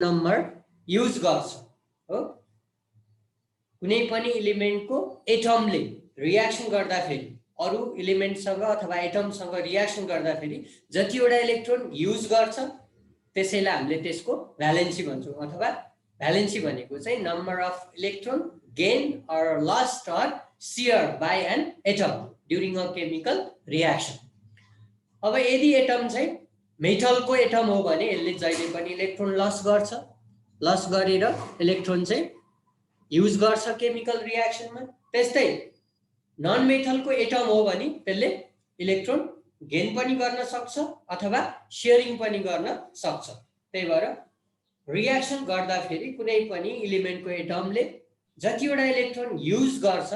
Number use गर्छ हो कुनै पनि एलिमेन्टको एटमले रियाक्सन गर्दाखेरि अरु एलिमेन्टसँग अथवा एटमसँग रियाक्सन गर्दाखेरि जतिवटा इलेक्ट्रोन युज गर्छ त्यसैलाई हामीले त्यसको भ्यालेन्सी भन्छौं अथवा भ्यालेन्सी भनेको चाहिँ number of electron gain or lost or share by an atom during a chemical reaction अब यदि एटम चाहिँ मेटलको एटम हो भने यसले जहिले पनि इलेक्ट्रोन लस गर्छ लस गरेर इलेक्ट्रोन चाहिँ युज गर्छ केमिकल रियाक्सनमा त्यस्तै नन मेटलको एटम हो भने त्यसले इलेक्ट्रोन गेन पनि गर्न सक्छ अथवा शेयरिङ पनि गर्न सक्छ त्यही भएर रियाक्सन गर्दाखेरि कुनै पनि एलिमेन्टको एटमले जतिवटा इलेक्ट्रोन युज गर्छ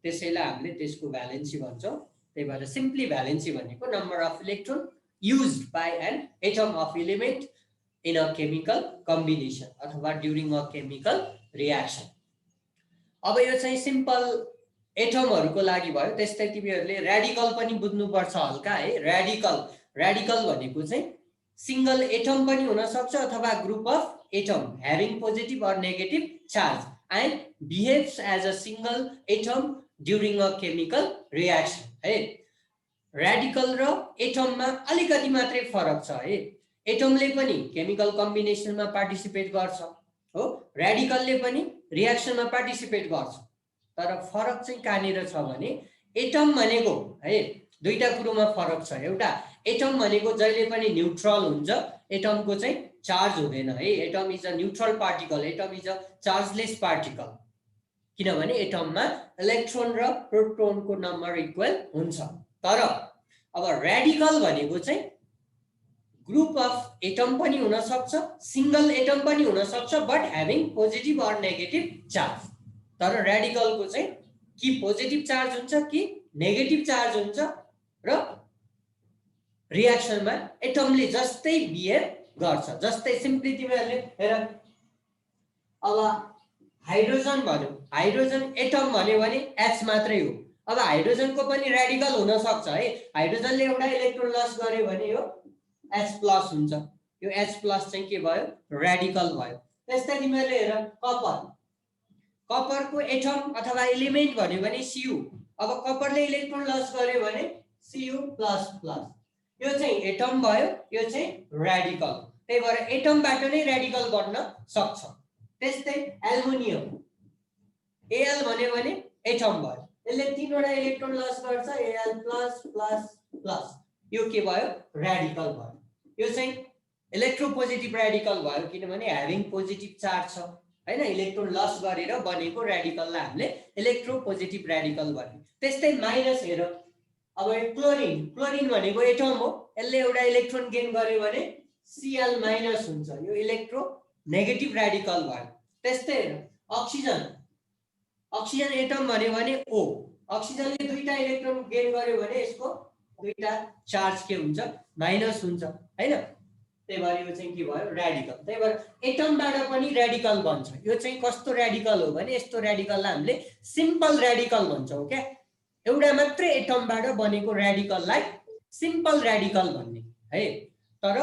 त्यसैलाई हामीले त्यसको भ्यालेन्सी भन्छौं त्यही भएर सिम्पली भ्यालेन्सी भनेको number of electron used by an atom of element in a chemical combination अथवा during a chemical reaction अब यो चाहिँ सिम्पल एटमहरुको लागि भयो त्यस्तै तिमीहरुले रेडिकल पनि बुझ्नु पर्छ हल्का है रेडिकल भनेको चाहिँ सिंगल एटम पनि हुन सक्छ अथवा group of atom having positive or negative charge and behaves as a single atom during a chemical reaction है रेडिकल र एटममा अलिकति मात्रै फरक छ है एटमले पनि केमिकल कम्बिनेसनमा पार्टिसिपेट गर्छ हो रेडिकलले पनि रियाक्सनमा पार्टिसिपेट गर्छ तर फरक चाहिँ कहाँनिर छ भने एटम भनेको है दुईटा कुरोमा फरक छ एउटा एटम भनेको जहिले पनि न्यूट्रल हुन्छ एटमको चाहिँ चार्ज हुँदैन है atom is a neutral particle atom is a chargeless particle किनभने एटममा इलेक्ट्रोन र प्रोटोनको नम्बर इक्वल हुन्छ तर अब रेडिकल भनेको चाहिँ ग्रुप अफ एटम पनि हुन सक्छ सिंगल एटम पनि हुन सक्छ but having positive or negative charge तर रेडिकलको चाहिँ कि पोजिटिभ चार्ज हुन्छ कि नेगेटिभ चार्ज हुन्छ र रियाक्सनमा एटमले जस्तै बिहेभ गर्छ जस्तै सिम्पली तिमीहरुले हेर अब हाइड्रोजन भन्यो हाइड्रोजन एटम भन्यो भने H मात्रै हो अब हाइड्रोजनको पनि रेडिकल हुन सक्छ है हाइड्रोजनले एउटा इलेक्ट्रोन लस गर्यो भने यो H+ हुन्छ यो H+ चाहिँ के भयो रेडिकल भयो त्यस्तै तिमीहरुले हेर कपरको एटम अथवा एलिमेन्ट भन्यो भने Cu अब कपरले इलेक्ट्रोन लस गर्यो भने Cu++ यो चाहिँ एटम भयो यो चाहिँ रेडिकल त्यही भएर एटमबाट नै रेडिकल बन्न सक्छ त्यस्तै एल्युमिनियम Al भन्यो भने एटम भयो यसले तीनवटा इलेक्ट्रोन लस गर्छ Al+++ यो के भयो रेडिकल भयो यो चाहिँ इलेक्ट्रोपोजिटिभ रेडिकल भयो किनभने ह्याभिङ पोजिटिभ चार्ज छ हैन इलेक्ट्रोन लस गरेर बनेको रेडिकललाई हामीले इलेक्ट्रोपोजिटिभ रेडिकल भन्यो त्यस्तै माइनस हेर अब क्लोरिन भनेको एटम हो यसले एउटा इलेक्ट्रोन गेन गर्यो भने Cl- हुन्छ यो इलेक्ट्रो नेगेटिभ रेडिकल भयो त्यस्तै हेर अक्सिजन एटम भन्यो भने O अक्सिजनले दुईटा इलेक्ट्रोन गेन गर्यो भने यसको दुईटा चार्ज के हुन्छ माइनस हुन्छ हैन त्यही भएर यो चाहिँ के भयो रेडिकल त्यही भएर एटमबाट पनि रेडिकल बन्छ यो चाहिँ कस्तो रेडिकल हो भने यस्तो रेडिकललाई हामीले सिम्पल रेडिकल भन्छौं के एउटा मात्र एटमबाट बनेको रेडिकललाई सिम्पल रेडिकल भन्ने है तर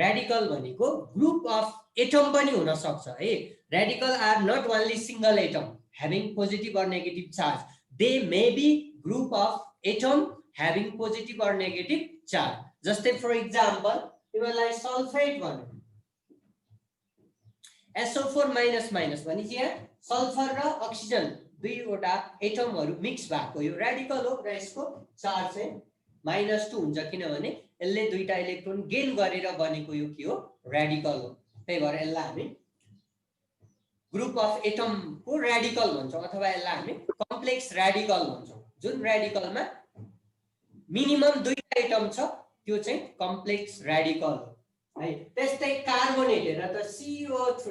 रेडिकल भनेको ग्रुप अफ एटम पनि हुन सक्छ है radical are not only single atom having positive or negative charge they may be group of atom having positive or negative charge just for example तिमीलाई sulphate भन्नु SO4- भने यहाँ sulphur र oxygen दुईवटा एटमहरु मिक्स भएको यो रेडिकल हो र यसको चार्ज चाहिँ -2 हुन्छ किनभने यसले दुईटा इलेक्ट्रोन गेन गरेर बनेको यो के हो रेडिकल हो त्यही भएर यसलाई हामी ग्रुप अफ एटम को रेडिकल भन्छौं अथवा यसलाई हामी कम्प्लेक्स रेडिकल भन्छौं जुन रेडिकलमा मिनिमम दुईटा एटम छ त्यो चाहिँ कम्प्लेक्स रेडिकल हो है त्यस्तै कार्बोनेट हेर त CO3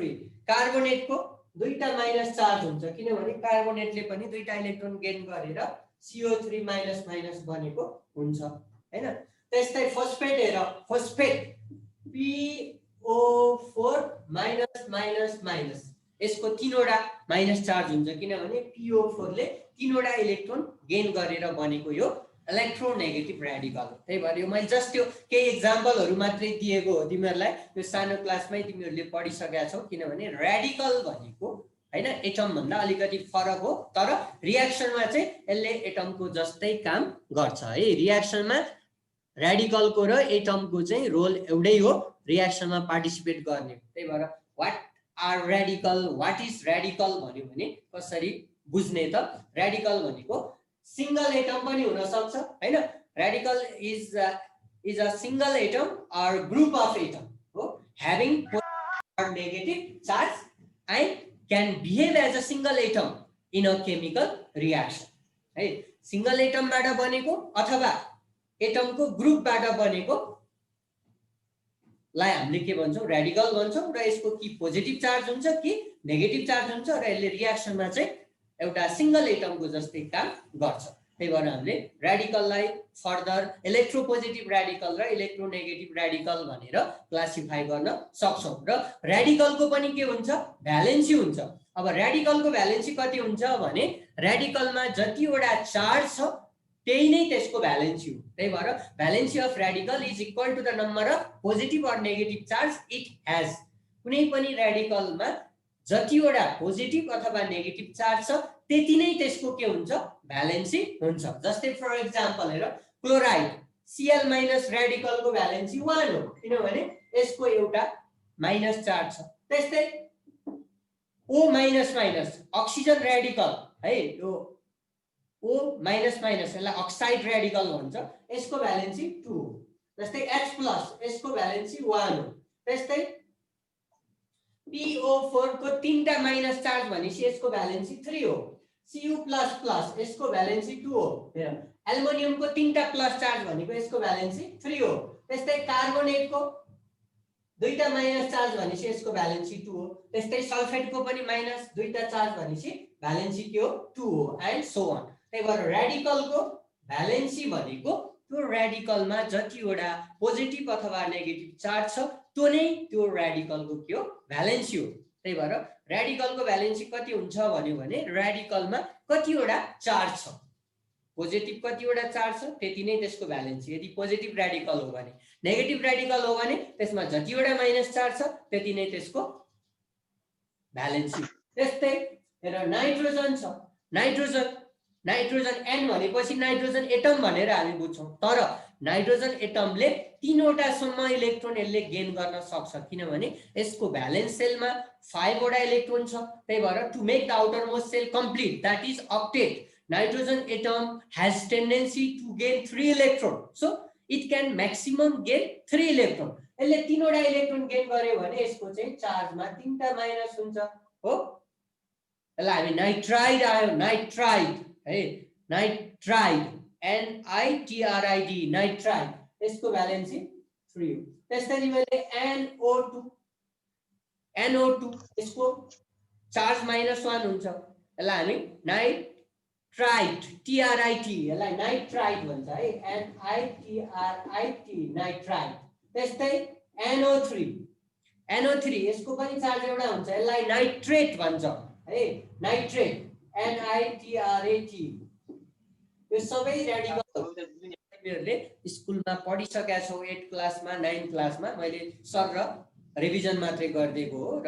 कार्बोनेटको दुईटा माइनस चार्ज हुन्छ किनभने कार्बोनेटले पनि दुईटा इलेक्ट्रोन गेन गरेर CO3- बनेको हुन्छ हैन त्यस्तै फोस्फेट हेर फोस्फेट PO4- यसको तीनवटा माइनस चार्ज हुन्छ किनभने PO4 ले तीनवटा इलेक्ट्रोन गेन गरेर बनेको यो इलेक्ट्रोनेगेटिभ रेडिकल। त्यही भएर यो मैले जस्ट त्यो केही एक्जाम्पलहरू मात्रै दिएको हो तिमीहरूलाई, त्यो सानो क्लासमै तिमीहरूले पढिसकेका छौ। किनभने रेडिकल भनेको हैन एटम भन्दा अलिकति फरक हो, तर रियाक्सनमा चाहिँ यसले एटमको जस्तै काम गर्छ है। रियाक्सनमा रेडिकलको र एटमको चाहिँ रोल एउटै हो, रियाक्सनमा पार्टिसिपेट गर्ने। त्यही भएर what are radical, what is radical भन्यो भने कसरी बुझ्ने त? रेडिकल भनेको सिंगल एटम पनि हुन सक्छ हैन। Radical is a single atom or group of atom हो, having positive or negative charge and can behave as a single atom in a chemical reaction है। सिंगल एटमबाट बनेको अथवा एटमको ग्रुपबाट बनेको लाई हामीले के भन्छौँ? रेडिकल भन्छौँ। र यसको कि पोजिटिभ चार्ज हुन्छ कि नेगेटिभ चार्ज हुन्छ, र यसले रियाक्सनमा चाहिँ एउटा सिंगल एटमको जस्तै काम गर्छ। त्यही भएर हामीले रेडिकललाई फर्दर इलेक्ट्रोपोजिटिभ रेडिकल र इलेक्ट्रोनेगेटिभ रेडिकल भनेर क्लासिफाई गर्न सक्छौँ। र रेडिकलको पनि के हुन्छ? भ्यालेन्सी हुन्छ। अब रेडिकलको भ्यालेन्सी कति हुन्छ भने रेडिकलमा जतिवटा चार्ज छ त्यही नै त्यसको भ्यालेन्सी हो। त्यही भएर valency of radical is equal to the number of positive or negative charge it has. कुनै पनि रेडिकलमा जतिवटा पोजिटिभ अथवा नेगेटिभ चार्ज छ त्यति नै त्यसको के हुन्छ? भ्यालेन्सी हुन्छ। जस्तै फर एक्जाम्पल हेर, क्लोराइड Cl माइनस रेडिकलको भ्यालेन्सी 1 हो, किनभने यसको एउटा माइनस चार्ज छ। त्यस्तै O minus minus oxygen radical है, यो O माइनस माइनस यसलाई अक्साइड रेडिकल भन्छ, यसको भ्यालेन्सी 2 हो। जस्तै H प्लस यसको भ्यालेन्सी 1 हो। त्यस्तै PO4 को 3टा माइनस चार्ज भनेपछि यसको भ्यालेन्सी 3 हो। Cu प्लस प्लस यसको भ्यालेन्सी 2 हो। एल्युमिनियमको 3टा प्लस चार्ज भनेको यसको भ्यालेन्सी 3 हो। त्यस्तै कार्बोनेटको 2टा माइनस चार्ज भनेपछि यसको भ्यालेन्सी 2 हो। त्यस्तै सल्फेटको पनि माइनस 2टा चार्ज भनेपछि भ्यालेन्सी के हो? 2 हो एन्ड सो अन। त्यही भएर रेडिकलको भ्यालेन्सी भनेको त्यो रेडिकलमा जतिवटा पोजिटिभ अथवा नेगेटिभ चार्ज छ त्यो नै त्यो रेडिकलको के हो? भ्यालेन्सी हो। त्यही भएर रेडिकलको भ्यालेन्सी कति हुन्छ भन्यो भने रेडिकलमा कतिवटा चार्ज छ, पोजिटिभ कतिवटा चार्ज छ त्यति नै त्यसको भ्यालेन्सी। यदि पोजिटिभ रेडिकल हो भने, नेगेटिभ रेडिकल हो भने त्यसमा जतिवटा माइनस चार्ज छ त्यति नै त्यसको भ्यालेन्सी। त्यस्तै हेर नाइट्रोजन छ, नाइट्रोजन N भनेपछि नाइट्रोजन एटम भनेर हामी बुझ्छौँ, तर नाइट्रोजन एटमले 3वटा सम्म इलेक्ट्रोन यसले गेन गर्न सक्छ, किनभने यसको भ्यालेन्स सेलमा 5 वटा इलेक्ट्रोन छ। त्यही भएर to make the outermost shell complete, that is octet, nitrogen atom has tendency to gain 3 electron, so it can maximum gain 3 electron. यसले 3वटा इलेक्ट्रोन गेन गर्यो भने यसको चाहिँ चार्जमा 3टा माइनस हुन्छ हो। यसलाई हामी नाइट्राइड आयो, नाइट्राइड है, नाइट्राइड NITRID नाइट्राइड, यसको भ्यालेन्सी 3 हो। त्यस्तै मैले NO2 यसको चार्ज -1 हुन्छ, यसलाई हामी नाइट्राइड TRIT, यसलाई नाइट्राइड भन्छ है, NITRIT नाइट्राइड। त्यस्तै NO3 यसको पनि चार्ज एउटा हुन्छ, यसलाई नाइट्रेट भन्छ है, नाइट्रेट NITRAT। यो सबै रेडिकलहरु तिमीहरूले स्कुलमा पढिसकेका छौ, 8 क्लासमा 9 क्लासमा मैले सर र रिभिजन मात्रै गरिदिएको हो। र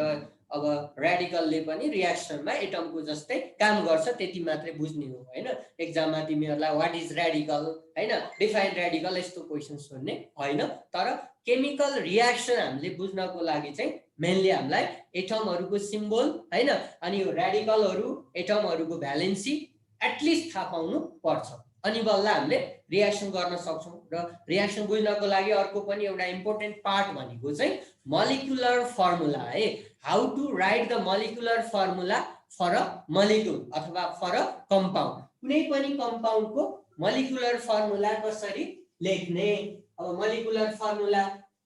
अब रेडिकलले पनि रियाक्सनमा एटमको जस्तै काम गर्छ त्यति मात्रै बुझ्ने हो हैन। एक्जाममा तिमीहरूलाई व्हाट इज रेडिकल हैन, डिफाइन रेडिकल यस्तो क्वेशन्स सोध्ने हैन, तर केमिकल रियाक्सन हामीले बुझ्नको लागि चाहिँ मेनली हामीलाई एटमहरुको सिम्बल हैन, अनि यो रेडिकलहरु एटमहरुको भ्यालेन्सी एटलिस्ट थाहा पाउनु पर्छ, अनि बल्ल हामीले रियाक्सन गर्न सक्छौं। र रियाक्सन बुझ्नको लागि अर्को पनि एउटा इम्पोर्टेन्ट पार्ट भनेको चाहिँ मोलिकुलर फर्मुला है, how to write the molecular formula for a molecule अथवा फर अ कम्पाउन्ड। कुनै पनि कम्पाउन्डको मोलिकुलर फर्मुला कसरी लेख्ने। अब मोलिकुलर फर्मुला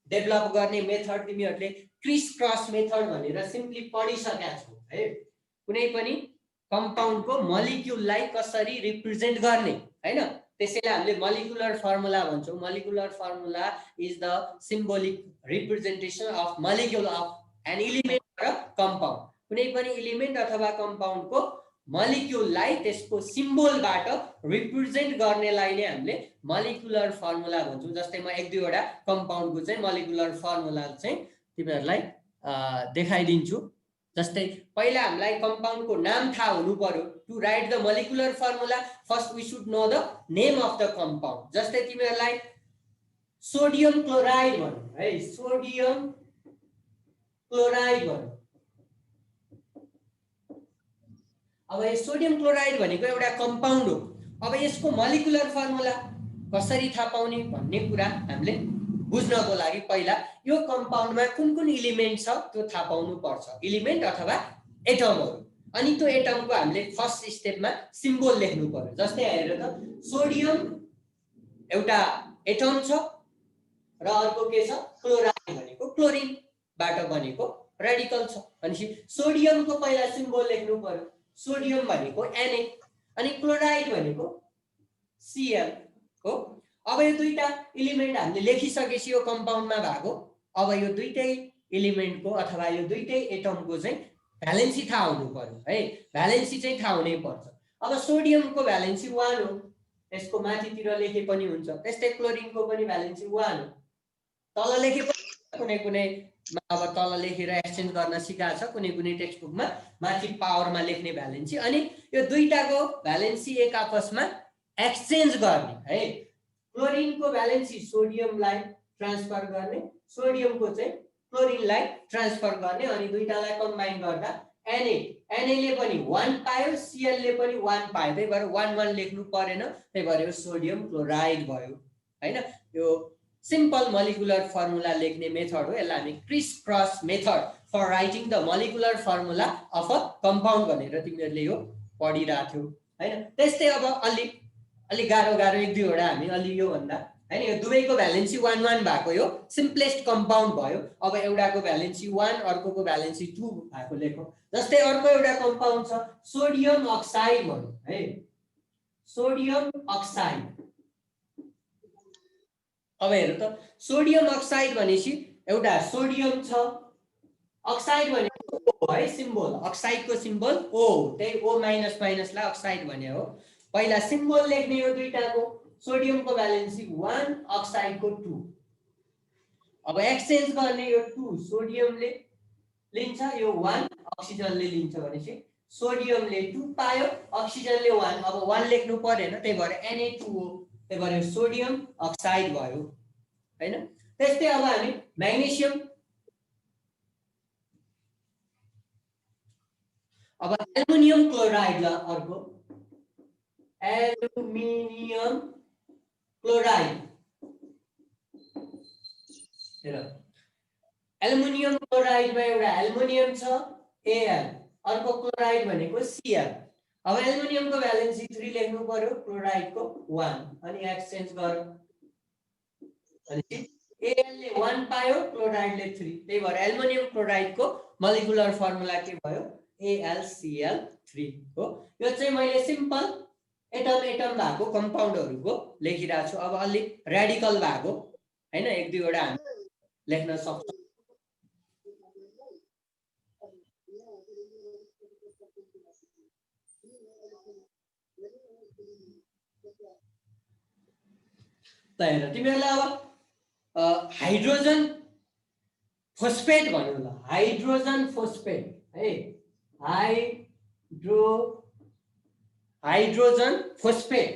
डेभलप गर्ने मेथड तिमीहरूले क्रिस क्रस मेथड भनेर सिम्पली पढिसकेका छौ है। कुनै पनि कम्पाउन्डको मोलिक्युललाई कसरी रिप्रेजेन्ट गर्ने हैन, त्यसैले हामीले मोलिकुलर फर्मुला भन्छौं। Molecular formula is the symbolic representation of molecule of an element र कम्पाउन्ड। कुनै पनि एलिमेन्ट अथवा कम्पाउन्डको मलिक्युललाई त्यसको सिम्बलबाट रिप्रेजेन्ट गर्नेलाई नै हामीले मलिक्युलर फर्मुला भन्छौँ। जस्तै म एक दुईवटा कम्पाउन्डको चाहिँ मलिक्युलर फर्मुला चाहिँ तिमीहरूलाई देखाइदिन्छु। जस्तै पहिला हामीलाई कम्पाउन्डको नाम थाहा हुनु पर्यो। To write the molecular formula first we should know the name of the compound. जस्तै तिमीहरूलाई सोडियम क्लोराइड भनौँ है, सोडियम क्लोराइड भनौँ। अब यो सोडियम क्लोराइड भनेको एउटा कम्पाउन्ड हो। अब यसको मलिक्युलर फर्मुला कसरी थाहा पाउने भन्ने कुरा हामीले बुझ्नको लागि पहिला यो कम्पाउन्डमा कुन कुन इलिमेन्ट छ त्यो थाहा पाउनु पर्छ, इलिमेन्ट अथवा एटमहरू। अनि त्यो एटमको हामीले फर्स्ट स्टेपमा सिम्बल लेख्नु पर्यो। जस्तै हेर त सोडियम एउटा एटम छ र अर्को के छ क्लोराइड भनेको क्लोरिनबाट बनेको रेडिकल छ। भनेपछि सोडियमको पहिला सिम्बल लेख्नु पर्यो। सोडियम भनेको Na अनि क्लोराइड भनेको Cl हो। अब यो दुईटा इलिमेन्ट हामीले लेखिसकेपछि यो कम्पाउन्डमा भएको, अब यो दुईटै इलिमेन्टको अथवा यो दुईटै एटमको चाहिँ भ्यालेन्सी थाहा हुनु पर्यो है। भ्यालेन्सी चाहिँ थाहा हुनै पर्छ। अब सोडियमको भ्यालेन्सी 1 हो, त्यसको माथितिर लेखे पनि हुन्छ। त्यस्तै क्लोरिनको पनि भ्यालेन्सी 1 हो। तल लेखे कुनै कुनै अब तल लेखेर एक्सचेन्ज गर्न सिकाएको छ, कुनै कुनै टेक्स्ट बुकमा माथि पावरमा लेख्ने भ्यालेन्सी। अनि यो दुईटाको भ्यालेन्सी एक आपसमा एक्सचेन्ज गर्ने है। क्लोरिनको भ्यालेन्सी सोडियमलाई ट्रान्सफर गर्ने, सोडियमको चाहिँ क्लोरिनलाई ट्रान्सफर गर्ने। अनि दुईटालाई कम्बाइन गर्दा Na ले पनि 1 पायो, Cl ले पनि 1 पायो। त्यही भएर 1 1 लेख्नु परेन, त्यही भएर यो सोडियम क्लोराइड भयो हैन। यो सिम्पल मलिक्युलर फर्मुला लेख्ने मेथड हो। यसलाई हामी criss cross method for writing the molecular formula of a compound भनेर तिमीहरूले यो पढिरहेको थियौ हैन। त्यस्तै अब अलि गाह्रो गाह्रो एक दुईवटा हामी अलि यो भन्दा हैन। यो दुवैको भ्यालेन्सी 1 1 भएको यो सिम्पलेस्ट कम्पाउन्ड भयो। अब एउटाको भ्यालेन्सी 1 अर्कोको भ्यालेन्सी 2 भएको लेखौँ। जस्तै अर्को एउटा कम्पाउन्ड छ सोडियम अक्साइड भनौँ है, सोडियम अक्साइड। अब हेर्नु त सोडियम अक्साइड भनेपछि एउटा सोडियम छ, अक्साइड भनेको O है, सिम्बल अक्साइडको सिम्बल O, त्यही O माइनस माइनसलाई अक्साइड भने हो। पहिला सिम्बल लेख्ने यो दुईटाको, सोडियमको भ्यालेन्सी 1 अक्साइडको 2। अब एक्सचेन्ज गर्ने यो 2 सोडियमले लिन्छ, यो 1 अक्सिजनले लिन्छ। भनेपछि सोडियमले 2 पायो, अक्सिजनले 1। अब 1 लेख्नु परेन, त्यही भएर Na2O, त्यही भएर सोडियम अक्साइड भयो हैन। त्यस्तै अब हामी म्याग्नेसियम, अब एल्युमिनियम क्लोराइड ल अर्को एल्युमिनियम क्लोराइड। हेर एल्युमिनियम क्लोराइडमा एउटा एल्युमिनियम छ Al, अर्को क्लोराइड भनेको Cl। अब एल्युमिनियमको भ्यालेन्सी 3 लेख्नु पर्यो, क्लोराइडको 1। अनि एक्सचेन्ज गरौँ। अनि Al ले 1 पायो, क्लोराइडले 3। त्यही भएर एल्युमिनियम क्लोराइडको मलिक्युलर फर्मुला के भयो AlCl3 हो। यो चाहिँ मैले सिम्पल एटम एटम भएको कम्पाउन्डहरुको लेखिरहेको छु। अब अलि रेडिकल भएको हैन एक दुईवटा हामी लेख्न सक्छौं। त हेर तिमीहरुलाई अब हाइड्रोजन फोस्फेट भन्नु ल, हाइड्रोजन फोस्फेट है, हाइड्रोजन फोस्फेट।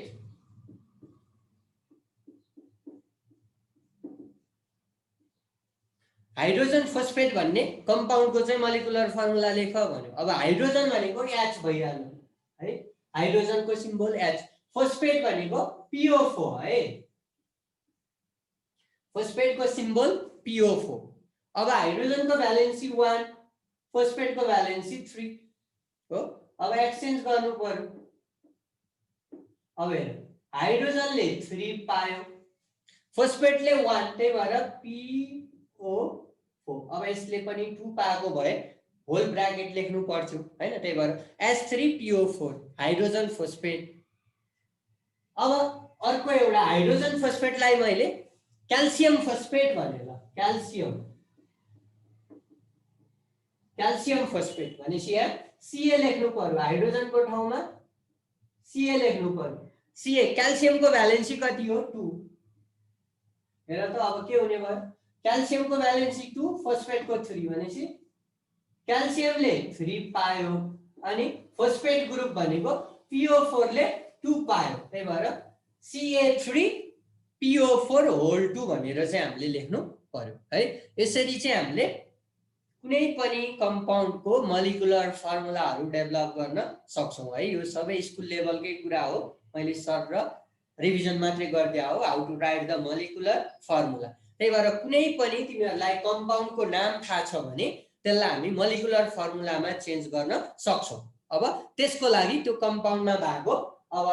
हाइड्रोजन फोस्फेट भन्ने कम्पाउन्डको चाहिँ मोलिकुलर फर्मुला लेख भन्यो। अब हाइड्रोजन भनेको H भइहाल्यो है, हाइड्रोजनको सिम्बल H। फोस्फेट भनेको PO4 है, फोस्फेटको सिम्बल PO4। अब हाइड्रोजनको भ्यालेन्सी 1, फोस्फेटको भ्यालेन्सी 3 हो। अब एक्सचेन्ज गर्नु पर्यो। अब हेर हाइड्रोजनले 3 पायो, फोस्फेटले 1, त्यही भएर PO4। अब यसले पनि 2 पाएको भए होल ब्राकेट लेख्नु पर्थ्यो हैन, त्यही भएर H3PO4 हाइड्रोजन फोस्फेट। अब अर्को एउटा हाइड्रोजन फोस्फेटलाई मैले क्याल्सियम फोस्फेट भने ल, क्याल्सियम फोस्फेट भनेपछि यहाँ Ca लेख्नु पर्यो, हाइड्रोजनको ठाउँमा Ca लेख्नु पर्यो। Ca क्याल्सियमको भ्यालेन्सी कति हो 2। हेर त अब के हुने भयो, क्याल्सियमको भ्यालेन्सी 2, फोस्फेटको 3 भनेपछि क्याल्सियमले 3 पायो अनि फोस्फेट ग्रुप भनेको PO4 ले 2 पायो। त्यही भएर Ca3PO4 होल 2 भनेर चाहिँ हामीले लेख्नु पर्यो है। यसरी चाहिँ हामीले कुनै पनि कम्पाउन्डको मोलिकुलर फर्मुलाहरू डेभलप गर्न सक्छौँ है। यो सबै स्कुल लेभलकै कुरा हो, मैले सर र रिभिजन मात्रै गर्दै हो, how to write the molecular formula. त्यही भएर कुनै पनि तिमीहरूलाई कम्पाउन्डको नाम थाहा छ भने त्यसलाई हामी मोलिकुलर फर्मुलामा चेन्ज गर्न सक्छौँ। अब त्यसको लागि त्यो कम्पाउन्डमा भएको अब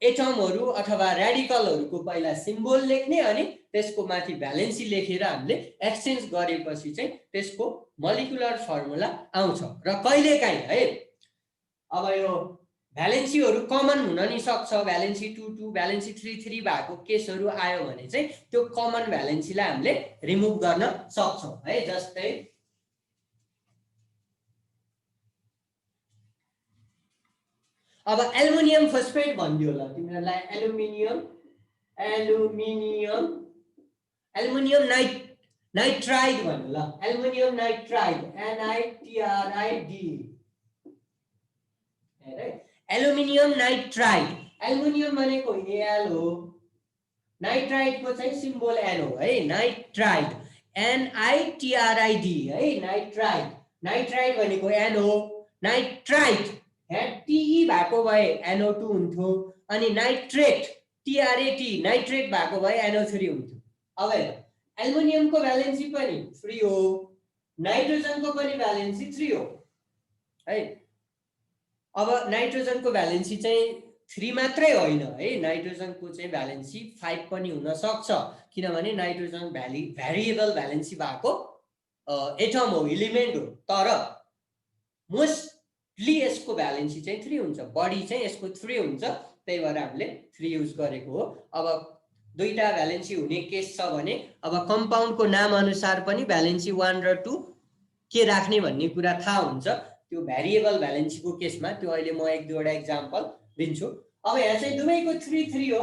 एटमहरू अथवा रेडिकलहरूको पहिला सिम्बल लेख्ने अनि त्यसको माथि भ्यालेन्सी लेखेर हामीले एक्सचेन्ज गरेपछि चाहिँ त्यसको मोलिकुलर फर्मुला आउँछ। र कहिलेकाहीँ है अब यो भ्यालेन्सीहरू कमन हुन नि सक्छ, भ्यालेन्सी 2 भ्यालेन्सी 3 भएको केसहरू आयो भने चाहिँ त्यो कमन भ्यालेन्सीलाई हामीले रिमुभ गर्न सक्छौँ है। जस्तै अब एल्युमिनियम फोस्फेट भनिदियो ल तिमीहरूलाई, एल्युमिनियम नाइट्राइड भन्नु ल, aluminium nitride NiTRID। Aluminium nitride, aluminium भनेको Al हो, नाइट्राइडको चाहिँ सिम्बल N हो है, नाइट्राइड NiTRID है, नाइट्राइड। नाइट्राइड भनेको N हो, नाइट्राइड TE भएको भए NO2 हुन्थ्यो अनि नाइट्रेट TRAT नाइट्रेट भएको भए NO3 हुन्थ्यो। अब एल्युमिनियमको भ्यालेन्सी पनि 3 हो, नाइट्रोजनको पनि भ्यालेन्सी 3 हो है। अब नाइट्रोजनको भ्यालेन्सी चाहिँ 3 मात्रै होइन है, नाइट्रोजनको चाहिँ भ्यालेन्सी 5 पनि हुन सक्छ, किनभने नाइट्रोजन भ्यारिएबल भ्यालेन्सी भएको एटम हो, इलिमेन्ट हो। तर मोस्टली यसको भ्यालेन्सी चाहिँ 3 हुन्छ, बढी चाहिँ यसको 3 हुन्छ। त्यही भएर हामीले 3 युज गरेको हो। अब दुईटा भ्यालेन्सी हुने केस छ भने अब कम्पाउन्डको नाम अनुसार पनि भ्यालेन्सी 1 र 2 के राख्ने भन्ने कुरा थाहा हुन्छ। त्यो भ्यारिएबल भ्यालेन्सीको केसमा त्यो अहिले म 1-2वटा एक्जाम्पल दिन्छु। अब यहाँ चाहिँ दुवैको 3 हो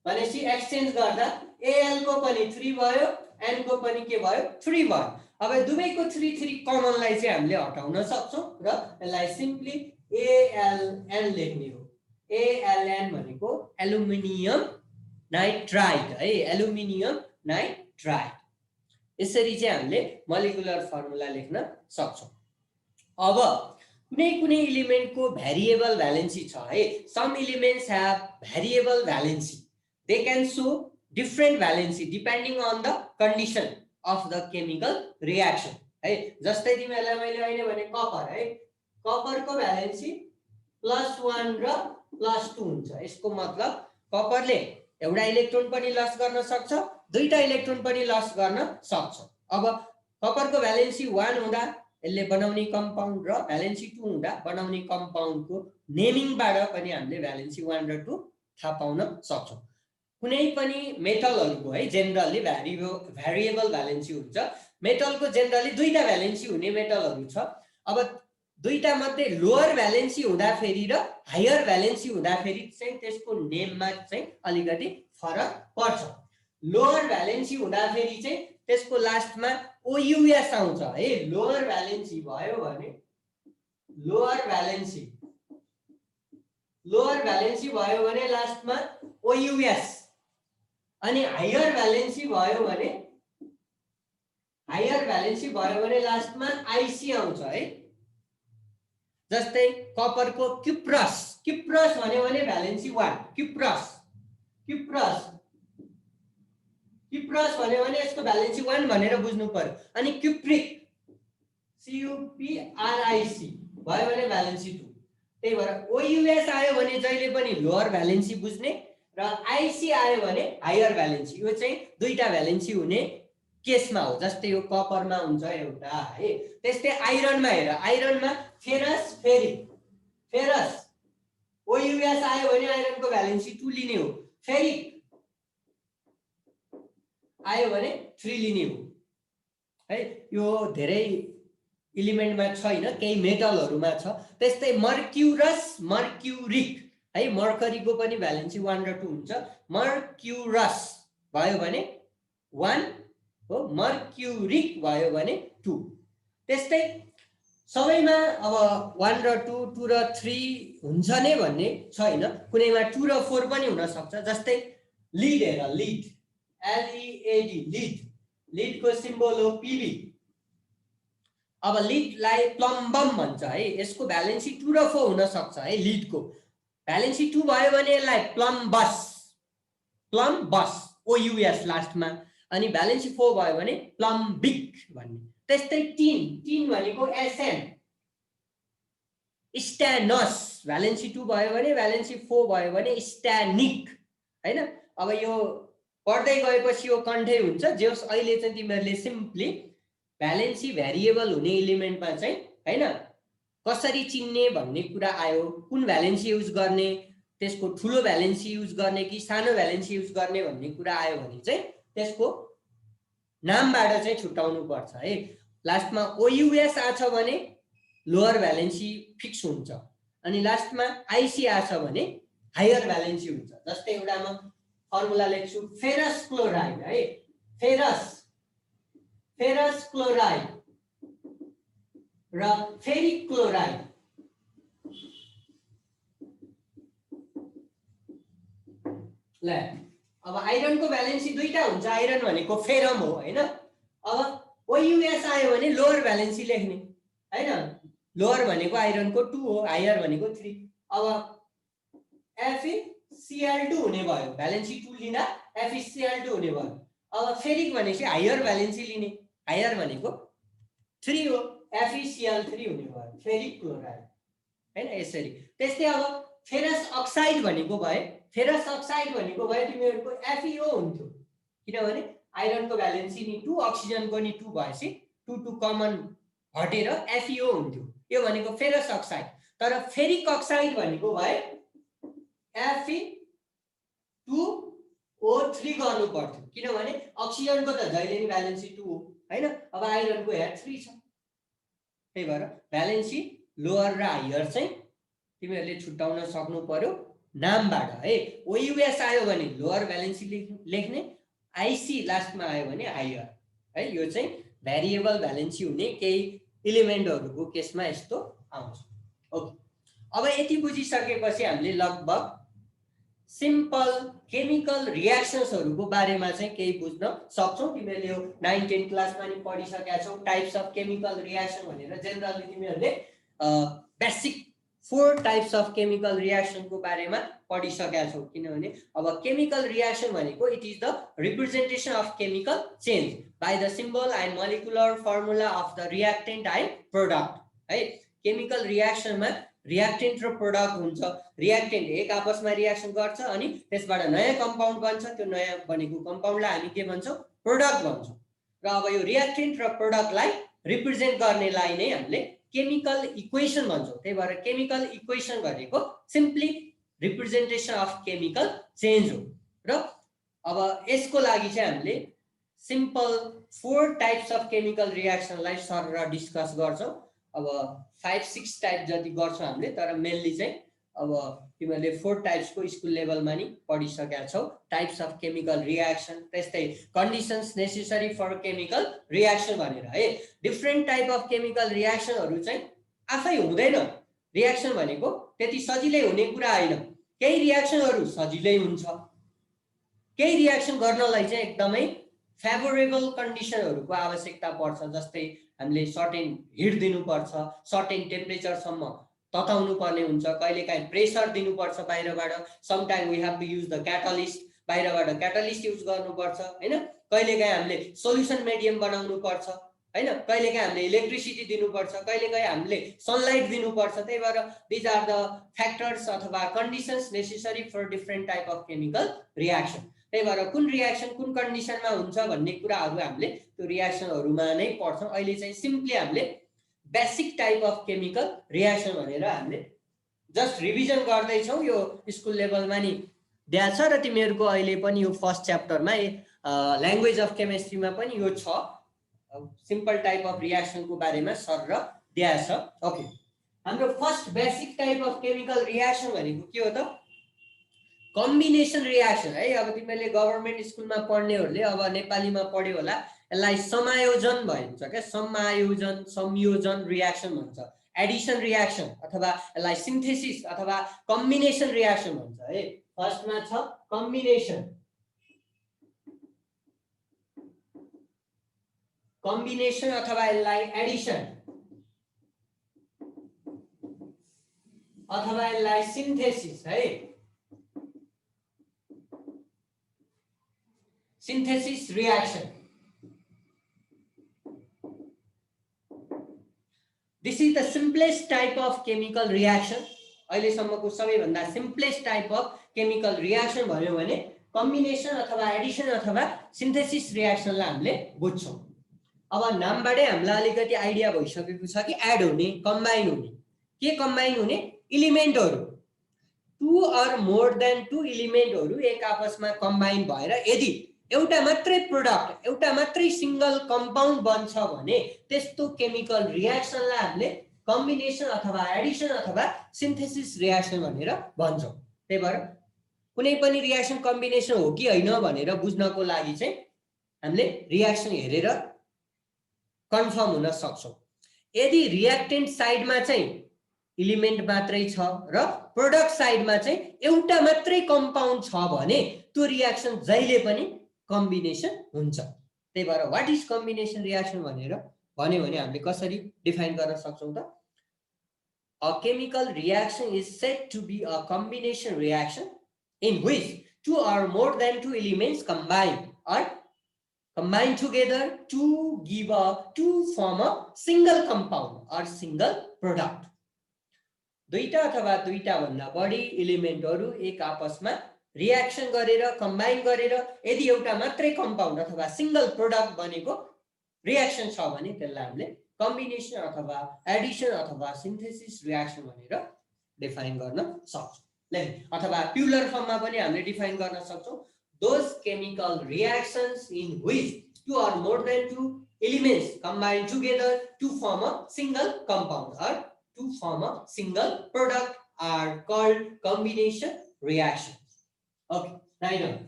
भनेपछि एक्सचेन्ज गर्दा Al को पनि 3 भयो, N को पनि के भयो 3 भयो। अब दुवैको 3 कमनलाई चाहिँ हामीले हटाउन सक्छौँ र यसलाई सिम्पली ALN लेख्ने हो। ALN भनेको एल्युमिनियम नाइट्राइड है, एल्युमिनियम नाइट्राइड। यसरी चाहिँ हामीले मोलिकुलर फर्मुला लेख्न सक्छौँ। अब कुनै एलिमेन्टको भ्यारिएबल भ्यालेन्सी छ है, some elements have variable valency, they can show different valency depending on the condition of the chemical reaction है। जस्तै तिमीहरूलाई मैले अहिले भने कपर है, कपरको भ्यालेन्सी +1 र +2 हुन्छ। यसको मतलब कपरले एउटा इलेक्ट्रोन पनि लस गर्न सक्छ, दुईटा इलेक्ट्रोन पनि लस गर्न सक्छ। अब कपरको भ्यालेन्सी 1 हुँदा यसले बनाउने कम्पाउन्ड र भ्यालेन्सी 2 हुँदा बनाउने कम्पाउन्डको नेमिङबाट पनि हामीले भ्यालेन्सी 1 र 2 थाहा पाउन सक्छौँ। कुनै पनि मेटलहरूको है जेनरली भ्यारिएबल भ्यालेन्सी हुन्छ। मेटलको जेनरली दुईटा भ्यालेन्सी हुने मेटलहरू छ। अब दुईटा मध्ये लोअर भ्यालेन्सी हुँदाखेरि र हायर भ्यालेन्सी हुँदाखेरि चाहिँ त्यसको नेममा चाहिँ अलिकति फरक पर्छ। लोअर भ्यालेन्सी हुँदाखेरि चाहिँ त्यसको लास्टमा OUS आउँछ है। लोअर भ्यालेन्सी भयो भने लोअर भ्यालेन्सी भयो भने लास्टमा OUS, अनि हायर भ्यालेन्सी भयो भने लास्टमा IC आउँछ है। जस्तै कपरको क्युप्रस भन्यो भने भ्यालेन्सी 1, क्युप्रस भन्यो भने यसको भ्यालेन्सी 1 भनेर बुझ्नु पर्यो। अनि क्युप्रिक CUPRIC भयो भने भ्यालेन्सी 2। त्यही भएर OUS आयो भने जहिले पनि लोअर भ्यालेन्सी बुझ्ने र IC आयो भने हायर भ्यालेन्सी। यो चाहिँ दुईटा भ्यालेन्सी हुने केसमा हो। जस्तै यो कपरमा हुन्छ एउटा है। त्यस्तै आइरनमा हेर, आइरनमा फेरस OUS आयो भने आइरनको भ्यालेन्सी 2 लिने हो, फेरिक आयो भने 3 लिने हो है। यो धेरै इलिमेन्टमा छैन, केही मेटलहरुमा छ। त्यस्तै मर्क्युरस, मर्क्युरिक है, मर्करीको पनि भ्यालेन्सी 1 र 2 हुन्छ। मर्क्युरस भयो भने 1 हो, मर्क्युरिक भयो भने 2। त्यस्तै सबैमा अब 1 र 2, 2 र 3 हुन्छ नै भन्ने छैन, कुनैमा 2 र 4 पनि हुन सक्छ। जस्तै लिड हेर, लिड, एलईएडी, लिड, लिडको सिम्बल हो पीबी। अब लिडलाई प्लम्बम भन्छ है, यसको भ्यालेन्सी 2 र 4 हुन सक्छ है। लिडको भ्यालेन्सी 2 भयो भने यसलाई प्लम्बस, प्लम्बस, ओयुएस लास्टमा, अनि भ्यालेन्सी 4 भयो भने प्लम्बिक भन्ने। त्यस्तै टिन, टिन भनेको एसएन, स्ट्यानस, भ्यालेन्सी 2 भयो भने, भ्यालेन्सी 4 भयो भने स्ट्यानिक हैन। अब यो पढ्दै गएपछि यो कन्ठै हुन्छ। जेस अहिले चाहिँ तिमीहरूले सिम्पली भ्यालेन्सी भ्यारिएबल हुने इलिमेन्टमा चाहिँ हैन कसरी चिन्ने भन्ने कुरा आयो, कुन भ्यालेन्सी युज गर्ने, त्यसको ठुलो भ्यालेन्सी युज गर्ने कि सानो भ्यालेन्सी युज गर्ने भन्ने कुरा आयो भने चाहिँ त्यसको नामबाट चाहिँ छुट्याउनु पर्छ है। लास्टमा ओयुएस आछ भने लोअर भ्यालेन्सी फिक्स हुन्छ, अनि लास्टमा आइसी आछ भने हायर भ्यालेन्सी हुन्छ। जस्तै एउटा म फर्मुला लेख्छु, फेरस क्लोराइड है, फेरस, फेरस क्लोराइड र फेरिक क्लोराइड। ल अब आइरनको भ्यालेन्सी दुईटा हुन्छ, आइरन भनेको फेरम हो हैन। अब ओयुएस आयो भने लोअर भ्यालेन्सी लेख्ने हैन, लोअर भनेको आइरनको 2 हो, हायर भनेको 3। अब FeCl2 हुने भयो, भ्यालेन्सी 2 लिँदा FeCl2 हुने भयो। अब फेरिक भनेपछि हायर भ्यालेन्सी लिने, हायर भनेको 3 हो, FeCl3 हुने भयो, फेरिक क्लोराइड हैन, यसरी। त्यस्तै अब फेरस अक्साइड भनेको भए, फेरस अक्साइड भनेको भए तिमीहरूको FeO हुन्थ्यो, किनभने आइरनको भ्यालेन्सी नि 2, अक्सिजनको नि 2 भएपछि 2 2 कमन हटेर FeO हुन्थ्यो, यो भनेको फेरस अक्साइड। तर फेरिक अक्साइड भनेको भए Fe2O3 गर्नु पर्थ्यो, किनभने अक्सिजनको त जहिले नि भ्यालेन्सी 2 हो हैन। अब आइरनको यहाँ 3 छ, त्यही भएर भ्यालेन्सी लोअर र हायर चाहिँ तिमीहरूले छुट्याउन सक्नु पर्यो नामबाट है। ओयुएस आयो भने लोअर भ्यालेन्सी लेख्ने, आइसी लास्टमा आयो भने हायर है। यो चाहिँ भ्यारिएबल भ्यालेन्सी हुने केही इलिमेन्टहरूको केसमा यस्तो आउँछ। ओके, अब यति बुझिसकेपछि हामीले लगभग सिम्पल केमिकल रियाक्सन्सहरूको बारेमा चाहिँ केही बुझ्न सक्छौ। तिमीहरूले यो 9 10 क्लासमा नि पढिसकेका छौ, टाइप्स अफ केमिकल रियाक्सन भनेर। जेनरली तिमीहरूले basic 4 types of chemical reaction को बारेमा पढिसकेका छौ, किनभने अब केमिकल रियाक्सन भनेको it is the representation of chemical change by the symbol and molecular formula of the reactant and product है। केमिकल रियाक्सनमा रियाक्टेन्ट र प्रोडक्ट हुन्छ। रियाक्टेन्ट एक आपसमा रियाक्सन गर्छ अनि त्यसबाट नयाँ कम्पाउन्ड बन्छ, त्यो नयाँ बनेको कम्पाउन्डलाई हामी के भन्छौँ, प्रोडक्ट भन्छौँ। र अब यो रियाक्टेन्ट र प्रोडक्टलाई रिप्रेजेन्ट गर्नेलाई नै हामीले केमिकल इक्वेसन भन्छौँ। त्यही भएर केमिकल इक्वेसन भनेको simply representation of chemical change हो। र अब यसको लागि चाहिँ हामीले सिम्पल 4 टाइप्स अफ केमिकल रियाक्सनलाई सर डिस्कस गर्छौँ। अब 5-6 टाइप जति गर्छौँ हामीले, तर मेनली चाहिँ अब तिमीहरूले 4 टाइप्सको स्कुल लेभलमा नि पढिसकेका छौ। टाइप्स अफ केमिकल रियाक्सन, त्यस्तै conditions necessary for chemical reaction भनेर है। डिफ्रेन्ट टाइप अफ केमिकल रियाक्सनहरू चाहिँ आफै हुँदैन। रियाक्सन भनेको त्यति सजिलै हुने कुरा होइन। केही रियाक्सनहरू सजिलै हुन्छ, केही रियाक्सन गर्नलाई चाहिँ एकदमै फेभरेबल कन्डिसनहरूको आवश्यकता पर्छ। जस्तै हामीले सर्टेन हिट दिनुपर्छ, सर्टेन टेम्परेचरसम्म तताउनु पर्ने हुन्छ, कहिलेकाहीँ प्रेसर दिनुपर्छ बाहिरबाट, sometime we have to use the catalyst, बाहिरबाट क्याटलिस्ट युज गर्नुपर्छ हैन। कहिलेकाहीँ हामीले सोल्युसन मिडियम बनाउनु पर्छ हैन, कहिलेकाहीँ हामीले इलेक्ट्रिसिटी दिनुपर्छ, कहिलेकाहीँ हामीले सनलाइट दिनुपर्छ। त्यही भएर दिज आर द फ्याक्टर्स अथवा conditions necessary for different type of chemical reaction. त्यही भएर कुन रियाक्सन कुन कन्डिसनमा हुन्छ भन्ने कुराहरू हामीले त्यो रियाक्सनहरूमा नै पढ्छौँ। अहिले चाहिँ सिम्पली हामीले basic type of chemical reaction भनेर हामीले जस्ट रिभिजन गर्दैछौँ। यो स्कुल लेभलमा नि दिएको छ र तिमीहरूको अहिले पनि यो फर्स्ट च्याप्टरमा ल्याङ्ग्वेज अफ केमिस्ट्रीमा पनि यो छ। सिम्पल टाइप अफ रियाक्सन को बारेमा सर र दिया छ। ओके, हाम्रो first basic type of chemical reaction भनेको के हो त? कम्बिनेसन रियाक्सन है। अब तिमीले गभर्नमेन्ट स्कुलमा पढ्नेहरूले अब नेपालीमा पढ्यो होला, यसलाई समायोजन भन्छ क्या, समायोजन संयोजन रियाक्सन भन्छ, एडिसन रियाक्सन अथवा यसलाई सिन्थेसिस अथवा कम्बिनेसन रियाक्सन भन्छ है। फर्स्टमा छ कम्बिनेसन, कम्बिनेसन अथवा यसलाई एडिसन अथवा यसलाई सिन्थेसिस है, synthesis reaction. This is the simplest type of chemical reaction. अहिलेसम्मको सबैभन्दा simplest type of chemical reaction भन्यो भने कम्बिनेसन अथवा एडिसन अथवा सिन्थेसिस रियाक्सनलाई हामीले बुझ्छौँ। अब नामबाटै हामीलाई अलिकति आइडिया भइसकेको छ कि एड हुने, कम्बाइन हुने। के कम्बाइन हुने? इलिमेन्टहरू, two or more than two इलिमेन्टहरू एक आपसमा कम्बाइन भएर यदि एउटा मात्रै प्रोडक्ट, एउटा मात्रै सिंगल कम्पाउन्ड बन्छ भने त्यस्तो केमिकल रियाक्सनलाई हामीले कम्बिनेसन अथवा एडिसन अथवा सिन्थेसिस रियाक्सन भनेर भन्छौँ। त्यही भएर कुनै पनि रियाक्सन कम्बिनेसन हो कि होइन भनेर बुझ्नको लागि चाहिँ हामीले रियाक्सन हेरेर कन्फर्म हुन सक्छौँ। यदि रियाक्टेन्ट साइडमा चाहिँ इलिमेन्ट मात्रै छ र प्रोडक्ट साइडमा चाहिँ एउटा मात्रै कम्पाउन्ड छ भने त्यो रियाक्सन जहिले पनि कम्बिनेसन हुन्छ। त्यही भएर व्हाट इज कम्बिनेसन रियाक्सन भनेर भन्यो भने हामीले कसरी डिफाइन गर्न सक्छौँ त? A chemical reaction is said to be a combination reaction in which two or more than two elements combine together to form a single compound or single product. दुईटा अथवा दुईटा भन्दा बढी एलिमेन्टहरू एक आपसमा रियाक्सन गरेर कम्बाइन गरेर यदि एउटा मात्रै कम्पाउन्ड अथवा सिंगल प्रोडक्ट बनेको रियाक्सन छ भने त्यसलाई हामीले कम्बिनेसन अथवा एडिसन अथवा सिन्थेसिस रियाक्सन भनेर डिफाइन गर्न सक्छौँ। अथवा प्युलर फर्ममा पनि हामीले डिफाइन गर्न सक्छौँ। Those chemical reactions in which two or more than two elements combine together to form a single compound or to form a single product are called combination reactions. Okay, right on.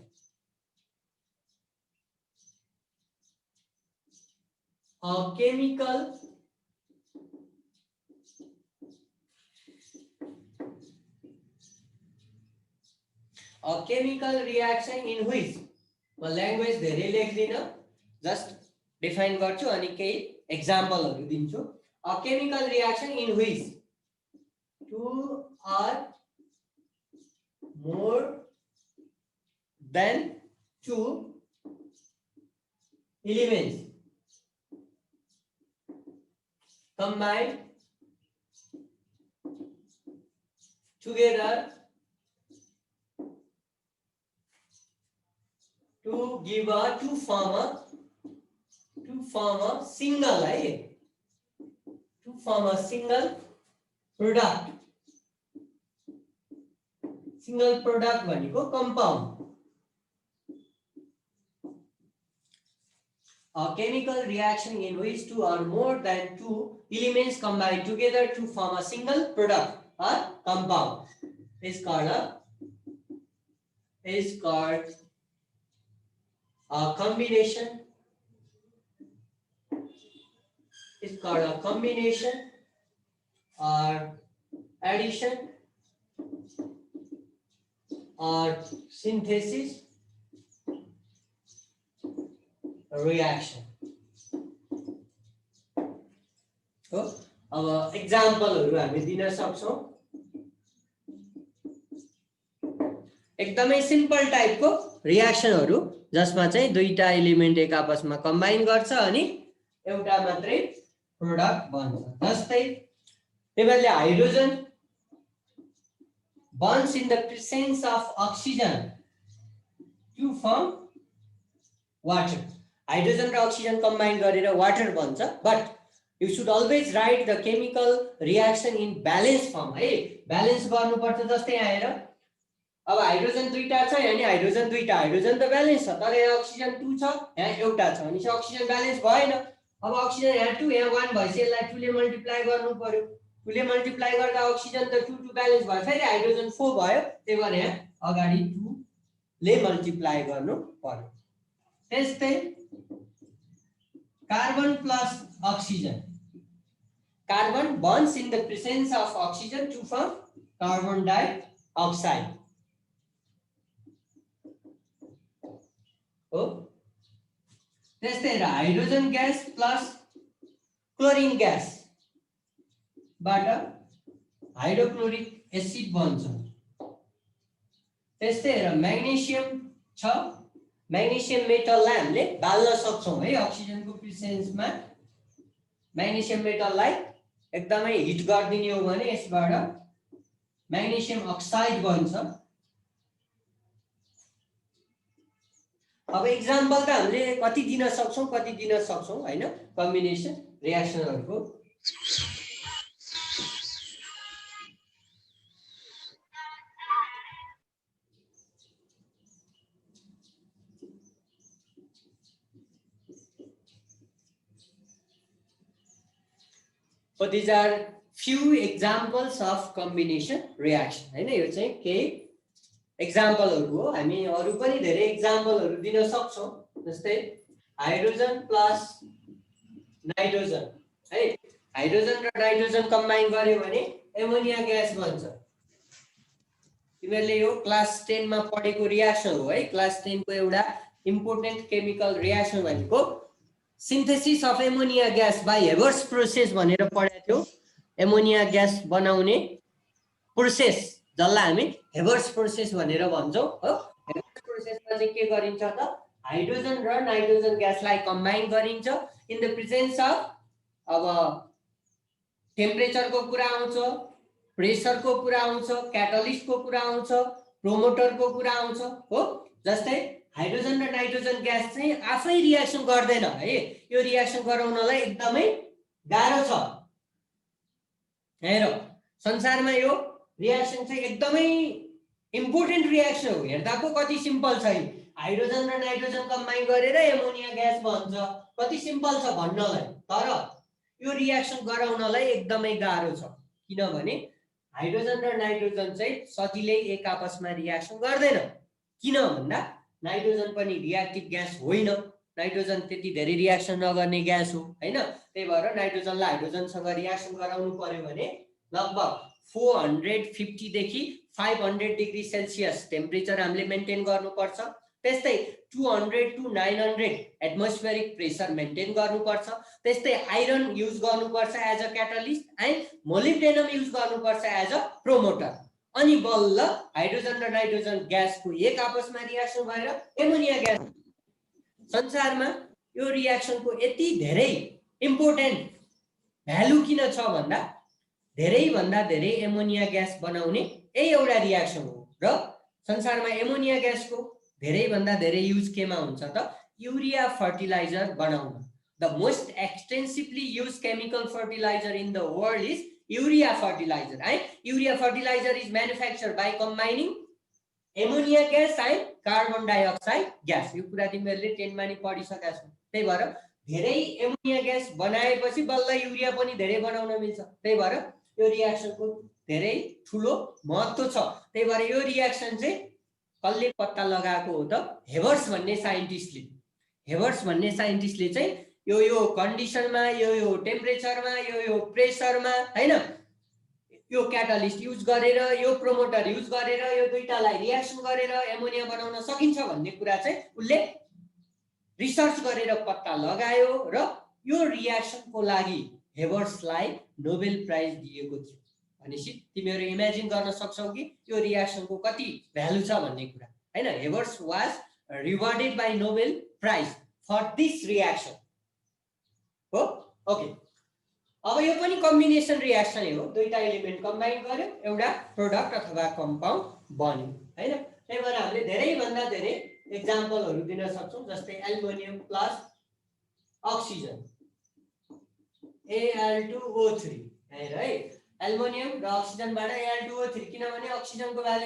A chemical reaction in which language धेरै लेख्दिन, just define गर्छु अनि केही एक्जाम्पलहरू दिन्छु। A chemical reaction in which two or more than two elements combine together to form a single product. Single product भनेको compound. A chemical reaction in which two or more than two elements combine together to form a single product or compound is called a combination. Is called a combination or addition or synthesis reaction. So, अब एक्जाम्पलहरू हामी दिन सक्छौं। एकदमै simple टाइपको रियाक्सनहरू जसमा चाहिँ दुईटा element एक आपसमा कम्बाइन गर्छ अनि एउटा मात्रै प्रोडक्ट बन्छ। जस्तै टेबलले hydrogen bonds in the presence of oxygen to form water. Hydrogen र अक्सिजन कम्बाइन गरेर वाटर बन्छ, but you should always write the chemical reaction in balance form है। ब्यालेन्स गर्नुपर्छ। जस्तै यहाँ हेर, अब हाइड्रोजन दुईटा छ, यहाँ नि हाइड्रोजन दुईटा, हाइड्रोजन त ब्यालेन्स छ, तर यहाँ अक्सिजन 2 छ, यहाँ एउटा छ, अनि अक्सिजन ब्यालेन्स भएन। अब अक्सिजन यहाँ 2 यहाँ 1 भएपछि यसलाई 2 ले मल्टिप्लाई गर्नु पर्यो। 2 ले मल्टिप्लाई गर्दा अक्सिजन त 2 2 ब्यालेन्स भयो, फेरि हाइड्रोजन 4 भयो, त्यही भएर यहाँ अगाडि 2 ले मल्टिप्लाई गर्नु पर्यो। त्यस्तै carbon plus oxygen, carbon bonds in the presence of oxygen to form carbon dioxide हो। त्यस्तै hydrogen gas plus chlorine gas बाट हाइड्रोक्लोरिक एसिड बन्छ। त्यस्तै म्याग्नेशियम छ, म्याग्नेशियम मेटललाई हामीले बाल्न सक्छौं है अक्सिजनको प्रेजेन्समा। म्याग्नेशियम मेटललाई एकदमै हिट गरिदिने हो भने यसबाट म्याग्नेशियम अक्साइड बन्छ। अब एक्जाम्पल त हामीले कति दिन सक्छौं हैन combination रियाक्सनहरुको। So these are few examples of combination reaction हैन। यो चाहिँ केही एक्जाम्पलहरु हो, हामी अरु पनि धेरै एक्जाम्पलहरु दिन सक्छौं। जस्तै हाइड्रोजन प्लस नाइट्रोजन है, हाइड्रोजन र नाइट्रोजन कम्बाइन गर्यो भने एमोनिया ग्यास बन्छ। तिमीहरुले यो क्लास 10 मा पढेको रियाक्सन हो है। क्लास 10 को एउटा इम्पोर्टेन्ट केमिकल रियाक्सन भनेको synthesis of ammonia gas by Haber's process भनेर पढेको थियो। एमोनिया ग्यास बनाउने प्रोसेस जसलाई हामी हेबर्स प्रोसेस भनेर भन्छौं हो। हेबर्स प्रोसेसमा चाहिँ के गरिन्छ त, हाइड्रोजन र नाइट्रोजन ग्यासलाई कम्बाइन गरिन्छ इन द प्रेजेन्स अफ, अब टेम्परेचरको कुरा आउँछ, प्रेसरको कुरा आउँछ, क्याटलिस्टको कुरा आउँछ, प्रोमोटरको कुरा आउँछ हो। जस्तै हाइड्रोजन र नाइट्रोजन ग्यास चाहिँ आफै रियाक्सन गर्दैन है, यो रियाक्सन गराउनलाई एकदमै गाह्रो छ। हेर संसारमा यो रियाक्सन चाहिँ एकदमै इम्पोर्टेन्ट रियाक्सन हो। हेर्दा पो कति सिम्पल छ, हाइड्रोजन र नाइट्रोजन कम्बाइन गरेर एमोनिया ग्यास बन्छ, कति सिम्पल छ भन्नलाई। तर यो रियाक्सन गराउनलाई एकदमै गाह्रो छ, किनभने हाइड्रोजन र नाइट्रोजन चाहिँ सजिलै एक आपसमा रियाक्सन गर्दैन। किन भन्दा नाइट्रोजन पनि रियाक्टिभ ग्यास होइन, नाइट्रोजन त्यति धेरै रियाक्सन नगर्ने ग्यास हो हैन। त्यही भएर नाइट्रोजनलाई हाइड्रोजनसँग रियाक्सन गराउनु पर्यो भने लगभग 450 देखि 500 डिग्री सेल्सियस टेम्परेचर हामीले मेन्टेन गर्नुपर्छ। त्यस्तै 200 to 900 एटमोस्फेरिक प्रेसर मेन्टेन गर्नुपर्छ। त्यस्तै आइरन युज गर्नुपर्छ as a catalyst and molybdenum use गर्नुपर्छ एज अ प्रोमोटर। अनि बल्ल हाइड्रोजन र नाइट्रोजन ग्यासको एक आपसमा रियाक्सन भएर एमोनिया ग्यास। संसारमा यो रियाक्सनको यति धेरै इम्पोर्टेन्ट भ्यालु किन छ भन्दा धेरै भन्दा धेरै एमोनिया ग्यास बनाउने यही एउटा रियाक्सन हो। र संसारमा एमोनिया ग्यासको धेरै भन्दा धेरै युज केमा हुन्छ त, युरिया फर्टिलाइजर बनाउन। The most extensively use chemical fertilizer in the world is urea fertilizer and urea fertilizer is manufactured by combining ammonia gas and carbon dioxide gas। यो कुरा तिमीहरुले 10 मा नि पढिसकेका छौ। त्यही भएर धेरै एमोनिया ग्यास बनाएपछि बल्ल युरिया पनि धेरै बनाउन मिल्छ। त्यही भएर यो रियाक्सनको धेरै ठूलो महत्व छ। त्यही भएर यो रियाक्सन चाहिँ कसले पत्ता लगाएको हो त, हेबर्स भन्ने साइन्टिस्टले। हेबर्स भन्ने साइन्टिस्टले चाहिँ यो कन्डिसनमा, यो टेम्परेचरमा, यो प्रेसरमा हैन, यो क्याटलिस्ट युज गरेर, यो प्रोमोटर युज गरेर, यो दुईटालाई रियाक्सन गरेर एमोनिया बनाउन सकिन्छ भन्ने कुरा चाहिँ उले रिसर्च गरेर पत्ता लगायो र यो रियाक्सनको लागि हेबर्सलाई नोबेल प्राइज दिएको थियो। भनेपछि तिमीहरु इमेजिन गर्न सक्छौ कि यो रियाक्सनको कति भ्यालु छ भन्ने कुरा हैन। Habers was rewarded by Nobel prize for this reaction हो। ओके, अब यो पनि कम्बिनेसन रियाक्सन हो। दुईटा एलिमेन्ट कम्बाइन गर्यो, एउटा प्रोडक्ट अथवा कम्पाउन्ड बन्यो हैन। त्यही भएर हामीले धेरै भन्दा धेरै एक्जाम्पलहरु दिन सक्छौं। जस्तै एल्युमिनियम प्लस अक्सिजन Al2O3 है। एल्युमिनियम र अक्सिजनबाट Al2O3, किनभने अक्सिजनको भ्यालु